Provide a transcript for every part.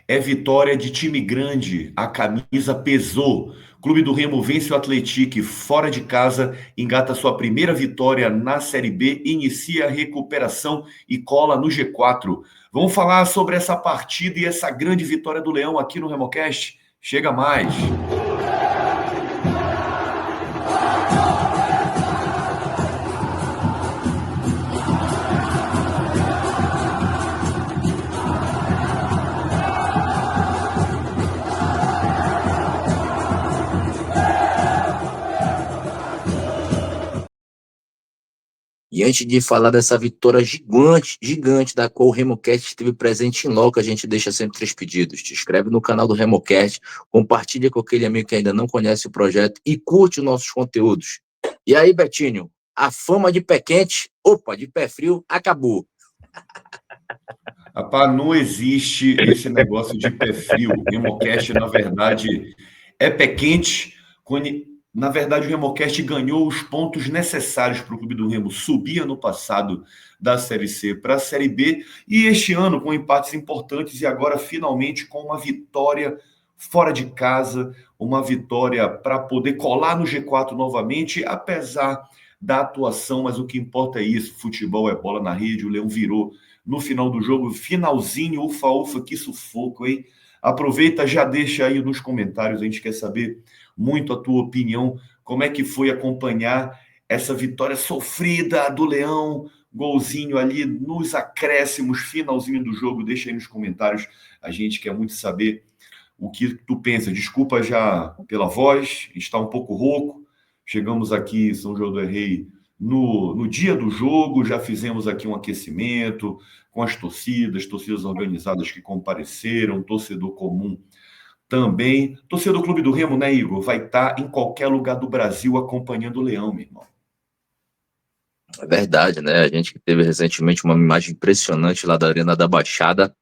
É vitória de time grande. A camisa pesou. Clube do Remo vence o Atlético fora de casa, engata sua primeira vitória na Série B, inicia a recuperação e cola no G4. Vamos falar sobre essa partida e essa grande vitória do Leão aqui no RemoCast? Chega mais. E antes de falar dessa vitória gigante, gigante, da qual o RemoCast esteve presente em loco, a gente deixa sempre 3 pedidos. Te inscreve no canal do RemoCast, compartilha com aquele amigo que ainda não conhece o projeto e curte os nossos conteúdos. E aí, Betinho, a fama de pé quente, opa, de pé frio, acabou. Rapaz, não existe esse negócio de pé frio. O Remocast, na verdade, é pé quente. Na verdade, o Remocast ganhou os pontos necessários para o Clube do Remo subir ano passado da Série C para a Série B e este ano com empates importantes e agora finalmente com uma vitória fora de casa, uma vitória para poder colar no G4 novamente, apesar da atuação, mas o que importa é isso, futebol é bola na rede, o Leão virou no final do jogo, finalzinho, ufa, que sufoco, hein? Aproveita, já deixa aí nos comentários, a gente quer saber muito a tua opinião, como é que foi acompanhar essa vitória sofrida do Leão, golzinho ali nos acréscimos, finalzinho do jogo, deixa aí nos comentários, a gente quer muito saber o que tu pensa. Desculpa já pela voz, está um pouco rouco, chegamos aqui em São João do Rei no dia do jogo, já fizemos aqui um aquecimento com as torcidas organizadas que compareceram, torcedor comum também. Torcedor do Clube do Remo, né, Igor? Vai estar em qualquer lugar do Brasil acompanhando o Leão, meu irmão. É verdade, né? A gente teve recentemente uma imagem impressionante lá da Arena da Baixada,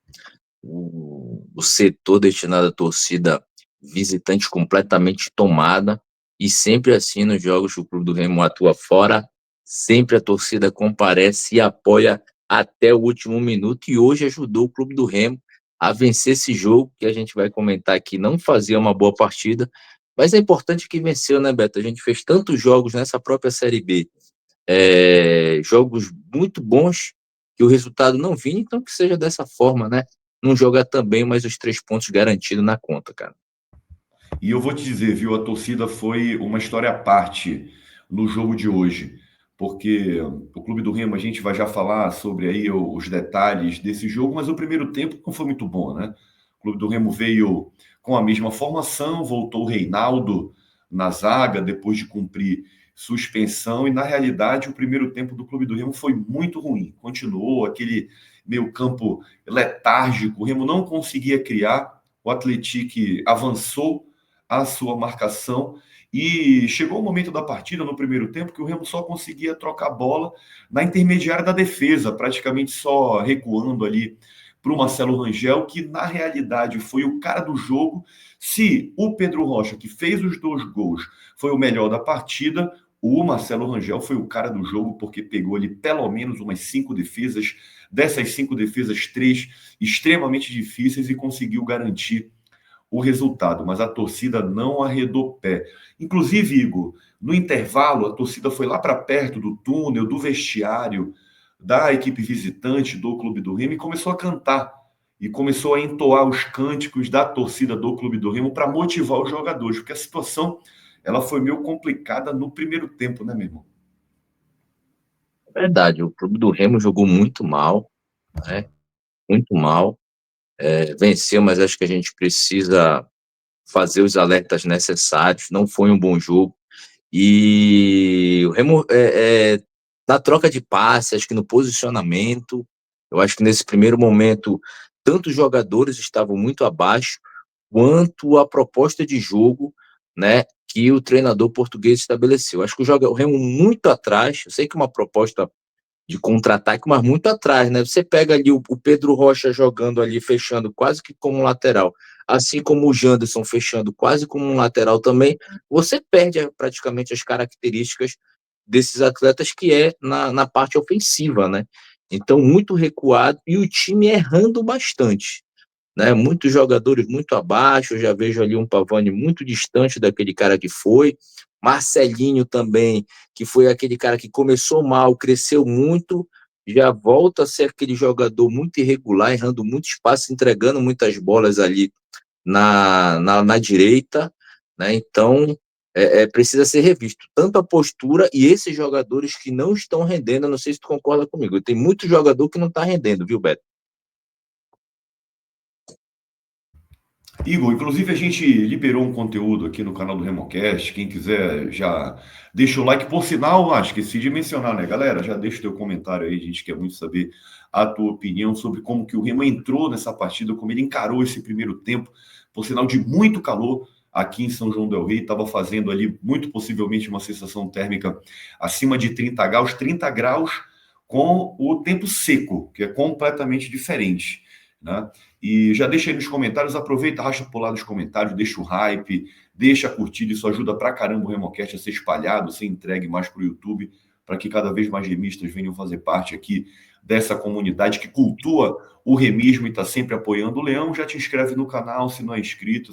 o setor destinado à torcida visitante completamente tomada, e sempre assim nos jogos que o Clube do Remo atua fora, sempre a torcida comparece e apoia até o último minuto, e hoje ajudou o Clube do Remo a vencer esse jogo, que a gente vai comentar aqui, não fazia uma boa partida, mas é importante que venceu, né, Beto? A gente fez tantos jogos nessa própria Série B, jogos muito bons, que o resultado não vinha, então que seja dessa forma, né? Não joga também, mas os 3 pontos garantidos na conta, cara. E eu vou te dizer, viu, a torcida foi uma história à parte no jogo de hoje, porque o Clube do Remo, a gente vai já falar sobre aí os detalhes desse jogo, mas o primeiro tempo não foi muito bom, né? O Clube do Remo veio com a mesma formação, voltou o Reinaldo na zaga depois de cumprir suspensão, e na realidade o primeiro tempo do Clube do Remo foi muito ruim. Continuou aquele meio campo letárgico, o Remo não conseguia criar, o Atlético avançou a sua marcação e chegou o momento da partida no primeiro tempo que o Remo só conseguia trocar bola na intermediária da defesa, praticamente só recuando ali para o Marcelo Rangel, que na realidade foi o cara do jogo. Se o Pedro Rocha, que fez os 2 gols, foi o melhor da partida, o Marcelo Rangel foi o cara do jogo, porque pegou ali pelo menos umas 5 defesas, dessas 5 defesas, 3 extremamente difíceis, e conseguiu garantir o resultado, mas a torcida não arredou pé. Inclusive, Igor, no intervalo, a torcida foi lá para perto do túnel, do vestiário da equipe visitante do Clube do Remo e começou a cantar. E começou a entoar os cânticos da torcida do Clube do Remo para motivar os jogadores, porque a situação ela foi meio complicada no primeiro tempo, né, meu irmão? É verdade, o Clube do Remo jogou muito mal, né? Muito mal. Venceu, mas acho que a gente precisa fazer os alertas necessários. Não foi um bom jogo. E o Remo, na troca de passe, acho que no posicionamento, eu acho que nesse primeiro momento, tanto os jogadores estavam muito abaixo, quanto a proposta de jogo, né, que o treinador português estabeleceu. Acho que o Remo muito atrás, eu sei que é uma proposta de contra-ataque, mas muito atrás, né? Você pega ali o Pedro Rocha jogando ali, fechando quase que como um lateral, assim como o Janderson fechando quase como um lateral também, você perde praticamente as características desses atletas, que é na parte ofensiva, né? Então, muito recuado e o time errando bastante. né? Muitos jogadores muito abaixo, eu já vejo ali um Pavani muito distante daquele cara que foi. Marcelinho também, que foi aquele cara que começou mal, cresceu muito, já volta a ser aquele jogador muito irregular, errando muito espaço, entregando muitas bolas ali na direita, né? Então, precisa ser revisto tanto a postura e esses jogadores que não estão rendendo. Eu não sei se tu concorda comigo. Tem muito jogador que não está rendendo, viu, Beto? Igor, inclusive a gente liberou um conteúdo aqui no canal do Remocast. Quem quiser já deixa o like. Por sinal, esqueci de mencionar, né, galera? Já deixa o teu comentário aí, a gente quer muito saber a tua opinião sobre como que o Remo entrou nessa partida, como ele encarou esse primeiro tempo, por sinal de muito calor aqui em São João del Rei, estava fazendo ali muito possivelmente uma sensação térmica acima de 30 graus, 30 graus com o tempo seco, que é completamente diferente, né? E já deixa aí nos comentários, aproveita, racha por lá nos comentários, deixa o hype, deixa a curtida, isso ajuda pra caramba o Remocast a ser espalhado, a ser entregue mais pro YouTube, para que cada vez mais remistas venham fazer parte aqui dessa comunidade que cultua o remismo e está sempre apoiando o Leão. Já te inscreve no canal se não é inscrito,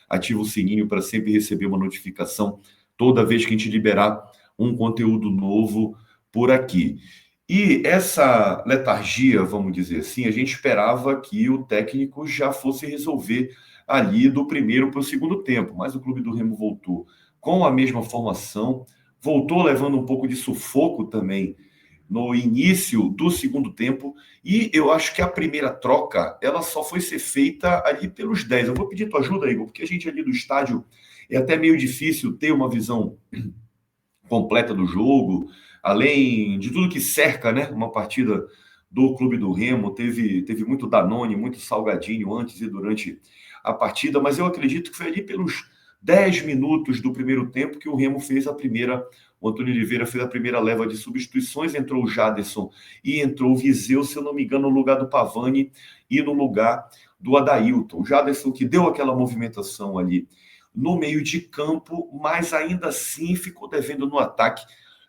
ativa o sininho para sempre receber uma notificação toda vez que a gente liberar um conteúdo novo por aqui. E essa letargia, vamos dizer assim, a gente esperava que o técnico já fosse resolver ali do primeiro para o segundo tempo, mas o Clube do Remo voltou com a mesma formação, voltou levando um pouco de sufoco também no início do segundo tempo, e eu acho que a primeira troca, ela só foi ser feita ali pelos 10. Eu vou pedir tua ajuda, Igor, porque a gente ali do estádio é até meio difícil ter uma visão completa do jogo, além de tudo que cerca, né, uma partida do Clube do Remo. Teve muito Danone, muito salgadinho antes e durante a partida, mas eu acredito que foi ali pelos 10 minutos do primeiro tempo que o Remo fez a primeira, o Antônio Oliveira fez a primeira leva de substituições, entrou o Jaderson e entrou o Viseu, se eu não me engano, no lugar do Pavani e no lugar do Adailton. O Jaderson que deu aquela movimentação ali no meio de campo, mas ainda assim ficou devendo no ataque.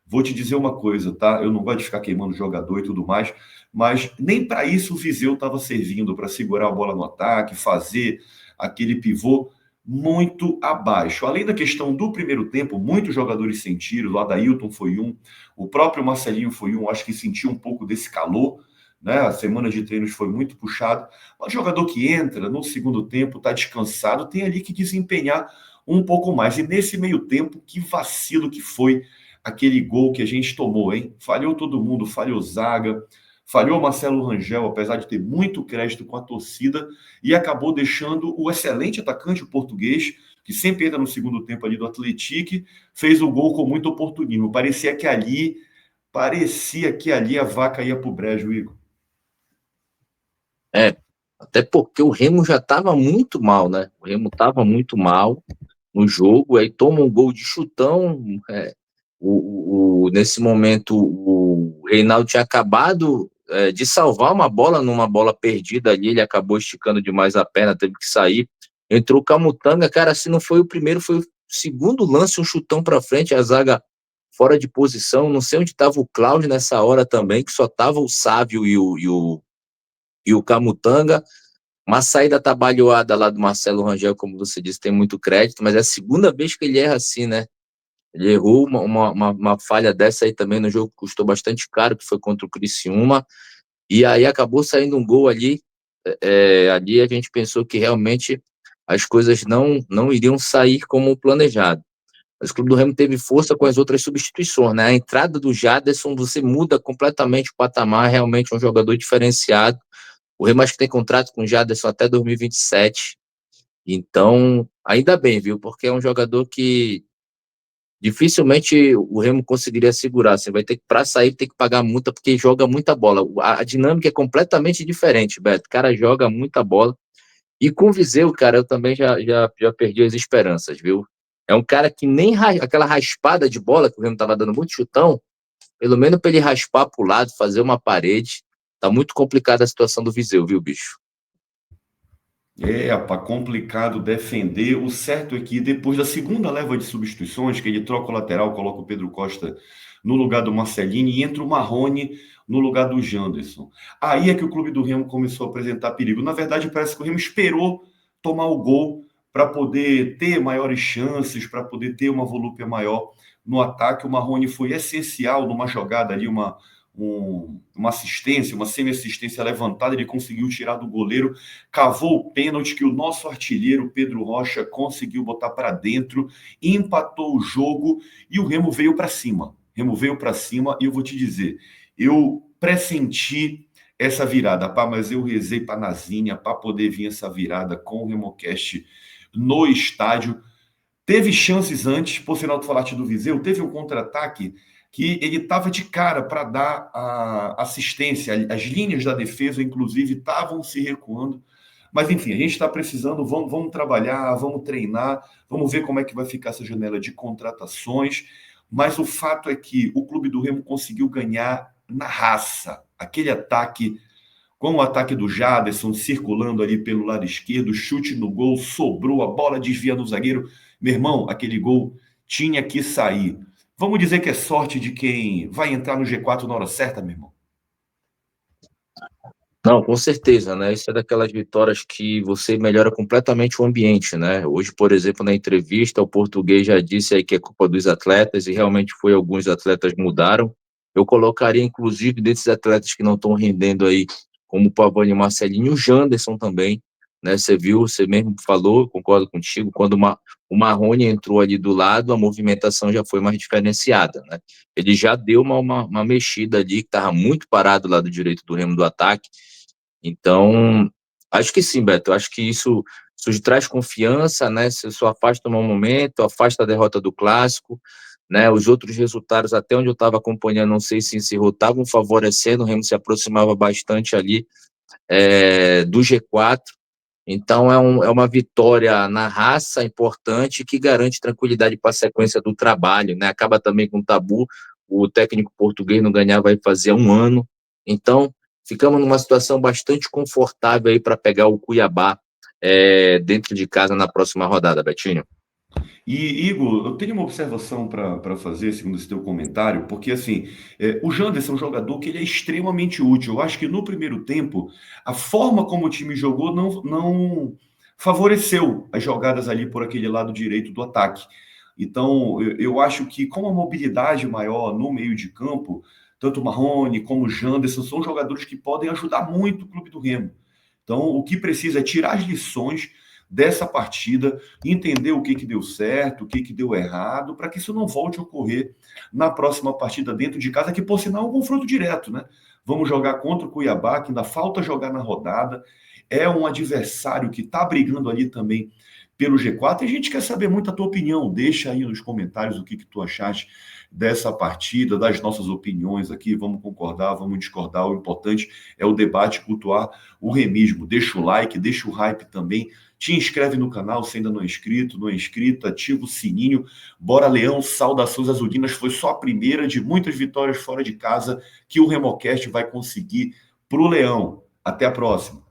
Vou te dizer uma coisa, tá? Eu não gosto de ficar queimando jogador e tudo mais, mas nem para isso o Viseu estava servindo, para segurar a bola no ataque, fazer aquele pivô muito abaixo. Além da questão do primeiro tempo, muitos jogadores sentiram, o Adailton foi um, o próprio Marcelinho foi um, acho que sentiu um pouco desse calor, né? A semana de treinos foi muito puxada. O jogador que entra no segundo tempo, está descansado, tem ali que desempenhar um pouco mais. E nesse meio tempo, que vacilo que foi aquele gol que a gente tomou, hein? Falhou todo mundo, falhou Zaga, falhou Marcelo Rangel, apesar de ter muito crédito com a torcida, e acabou deixando o excelente atacante, o português, que sempre entra no segundo tempo ali do Atlético, fez o gol com muito oportunismo. Parecia que ali a vaca ia pro brejo, Igor. Até porque o Remo já estava muito mal, né? O Remo estava muito mal no jogo, aí toma um gol de chutão. Nesse momento, o Reinaldo tinha acabado de salvar uma bola numa bola perdida ali, ele acabou esticando demais a perna, teve que sair. Entrou o Camutanga, cara, se não foi o primeiro, foi o segundo lance, um chutão para frente, a zaga fora de posição. Não sei onde estava o Cláudio nessa hora também, que só estava o Sávio e o Camutanga. Uma saída atabalhoada lá do Marcelo Rangel, como você disse, tem muito crédito, mas é a segunda vez que ele erra assim, né? Ele errou uma falha dessa aí também no jogo que custou bastante caro, que foi contra o Criciúma, e aí acabou saindo um gol ali. Ali a gente pensou que realmente as coisas não iriam sair como planejado. Mas o Clube do Remo teve força com as outras substituições, né? A entrada do Jaderson, você muda completamente o patamar, realmente um jogador diferenciado. O Remo acho que tem contrato com o Jaderson até 2027. Então, ainda bem, viu? Porque é um jogador que dificilmente o Remo conseguiria segurar. Você vai ter que, para sair, ter que pagar multa, porque joga muita bola. A dinâmica é completamente diferente, Beto. O cara joga muita bola. E com o Viseu, cara, eu também já perdi as esperanças, viu? É um cara que nem aquela raspada de bola, que o Remo estava dando muito chutão, pelo menos para ele raspar para o lado, fazer uma parede. Tá muito complicada a situação do Viseu, viu, bicho? Complicado defender. O certo é que depois da segunda leva de substituições, que ele troca o lateral, coloca o Pedro Costa no lugar do Marcelinho e entra o Marrone. no lugar do Janderson. Aí é que o clube do Remo começou a apresentar perigo. Na verdade, parece que o Remo esperou tomar o gol para poder ter maiores chances, para poder ter uma volúpia maior no ataque. O Marrone foi essencial numa jogada ali, uma assistência, uma semi-assistência levantada, ele conseguiu tirar do goleiro, cavou o pênalti que o nosso artilheiro Pedro Rocha conseguiu botar para dentro, empatou o jogo e o Remo veio para cima. Remo veio para cima e eu vou te dizer, eu pressenti essa virada, pá, mas eu rezei para Nazinha para poder vir essa virada com o RemoCast no estádio. Teve chances antes, por sinal tu falaste do Viseu, teve um contra-ataque que ele estava de cara para dar a assistência, as linhas da defesa, inclusive, estavam se recuando. Mas, enfim, a gente está precisando, vamos trabalhar, vamos treinar, vamos ver como é que vai ficar essa janela de contratações. Mas o fato é que o Clube do Remo conseguiu ganhar na raça. Aquele ataque, com o ataque do Jaderson circulando ali pelo lado esquerdo, chute no gol, sobrou, a bola desvia no zagueiro. Meu irmão, aquele gol tinha que sair. Vamos dizer que é sorte de quem vai entrar no G4 na hora certa, meu irmão? Não, com certeza, né? Isso é daquelas vitórias que você melhora completamente o ambiente, né? Hoje, por exemplo, na entrevista, o português já disse aí que é culpa dos atletas, e realmente foi, alguns atletas mudaram. Eu colocaria, inclusive, desses atletas que não estão rendendo aí, como o Pavani e o Marcelinho, o Janderson também, né? Você viu, você mesmo falou, concordo contigo, quando o Marrone entrou ali do lado, a movimentação já foi mais diferenciada, né? Ele já deu uma mexida ali, que estava muito parado lá do direito do Remo do ataque. Então, acho que sim, Beto. Acho que isso traz confiança, né? Você só afasta um momento, afasta a derrota do clássico, né? Os outros resultados, até onde eu estava acompanhando, não sei se encerrou, estavam favorecendo, o Remo se aproximava bastante ali do G4. Então, é uma vitória na raça importante que garante tranquilidade para a sequência do trabalho, né? Acaba também com o tabu, o técnico português não ganhar vai fazer 1 ano. Então, ficamos numa situação bastante confortável aí para pegar o Cuiabá dentro de casa na próxima rodada, Betinho. E, Igor, eu tenho uma observação para fazer, segundo esse teu comentário, porque assim, o Janderson é um jogador que ele é extremamente útil. Eu acho que no primeiro tempo, a forma como o time jogou não favoreceu as jogadas ali por aquele lado direito do ataque. Então, eu acho que com a mobilidade maior no meio de campo, tanto o Marrone como o Janderson são jogadores que podem ajudar muito o clube do Remo. Então, o que precisa é tirar as lições dessa partida, entender o que deu certo, o que deu errado, para que isso não volte a ocorrer na próxima partida dentro de casa, que por sinal é um confronto direto, né? Vamos jogar contra o Cuiabá, que ainda falta jogar na rodada, é um adversário que está brigando ali também pelo G4, e a gente quer saber muito a tua opinião, deixa aí nos comentários o que tu achaste dessa partida, das nossas opiniões aqui, vamos concordar, vamos discordar, o importante é o debate, cultuar o remismo, deixa o like, deixa o hype também, te inscreve no canal se ainda não é inscrito, não é inscrito, ativa o sininho. Bora Leão, saudações azulinas. Foi só a primeira de muitas vitórias fora de casa que o RemoCast vai conseguir pro Leão. Até a próxima.